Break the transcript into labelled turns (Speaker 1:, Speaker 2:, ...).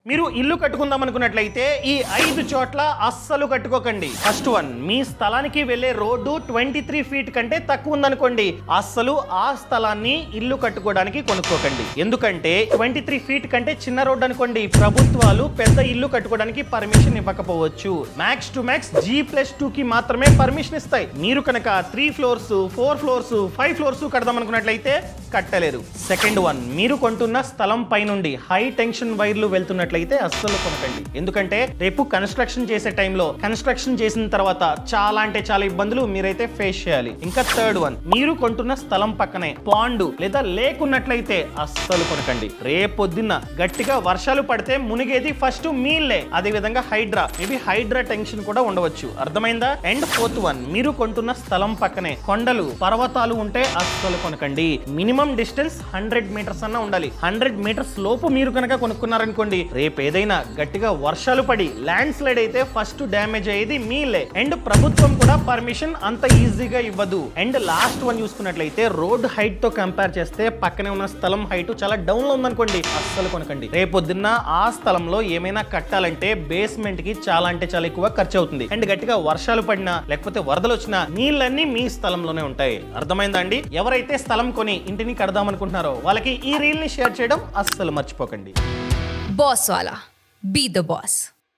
Speaker 1: మీరు ఇల్లు కట్టుకుందాం అనుకున్నట్లయితే ఈ 5 చోట్ల అస్సలు కట్టుకోకండి. ఫస్ట్ వన్, మీ స్థలానికి వెళ్లే రోడ్డు 23 ఫీట్ కంటే తక్కువ ఉందనుకోండి, అస్సలు ఆ స్థలాన్ని ఇల్లు కట్టుకోవడానికి కొనుక్కోకండి. ఎందుకంటే 23 ఫీట్ కంటే చిన్న రోడ్డు అనుకోండి, ప్రభుత్వాలు పెద్ద ఇల్లు కట్టుకోవడానికి పర్మిషన్ ఇవ్వకపోవచ్చు. మ్యాక్స్ టు మ్యాక్స్ G+2 కి మాత్రమే పర్మిషన్ ఇస్తాయి. మీరు కనుక 3 ఫ్లోర్స్ 4 ఫ్లోర్స్ 5 ఫ్లోర్స్ కడదాం అనుకున్నట్లయితే కట్టలేరు. సెకండ్ వన్, మీరు కొంటున్న స్థలం పై నుండి హై టెన్షన్ వైర్లు వెళ్తున్నట్లయితే అస్సలు కొనకండి. ఎందుకంటే రేపు కన్స్ట్రక్షన్ చేసే టైంలో కన్స్ట్రక్షన్ చేసిన తర్వాత చాలా అంటే చాలా ఇబ్బందులు మీరైతే ఫేస్ చేయాలి. ఇంకా థర్డ్ వన్, మీరు కొంటున్న స్థలం పక్కనే పాండు లేదా లేక్ ఉన్నట్లయితే అస్సలు కొనకండి. రేపొద్దున్న గట్టిగా వర్షాలు పడితే మునిగేది ఫస్ట్ మీళ్ళే. అదే విధంగా హైడ్రా టెన్షన్ కూడా ఉండవచ్చు. అర్థమైందా? అండ్ ఫోర్త్ వన్, మీరు కొంటున్న స్థలం పక్కనే కొండలు పర్వతాలు ఉంటే అస్సలు కొనకండి. మినిమం డిస్టెన్స్ 100 మీటర్స్ అన్న ఉండాలి. 100 మీటర్స్ లోపు మీరు కనుక కొనుక్కున్నారనుకోండి, రేపు ఏదైనా గట్టిగా వర్షాలు పడి ల్యాండ్ స్లైడ్ అయితే ఫస్ట్ డ్యామేజ్ అయ్యేది మీలే. అండ్ ప్రభుత్వం కూడా పర్మిషన్ అంత ఈజీగా ఇవ్వదు. అండ్ లాస్ట్ వన్ చూసుకున్నట్లయితే రోడ్ హైట్ తో కంపేర్ చేస్తే పక్కనే ఉన్న స్థలం హైట్ చాలా డౌన్ లో ఉందనుకోండి, అస్సలు కొనకండి. రేపొద్దున్న ఆ స్థలంలో ఏమైనా కట్టాలంటే బేస్మెంట్ కి చాలా అంటే చాలా ఎక్కువ ఖర్చు అవుతుంది. అండ్ గట్టిగా వర్షాలు పడినా లేకపోతే వరదలు వచ్చినా నీళ్ళన్నీ మీ స్థలంలోనే ఉంటాయి. అర్థమైందా అండి? ఎవరైతే స్థలం కొని ఇంటిని కడదాం అనుకుంటున్నారో వాళ్ళకి ఈ రీల్ ని షేర్ చేయడం అస్సలు మర్చిపోకండి.
Speaker 2: Boss Wala. Be the boss.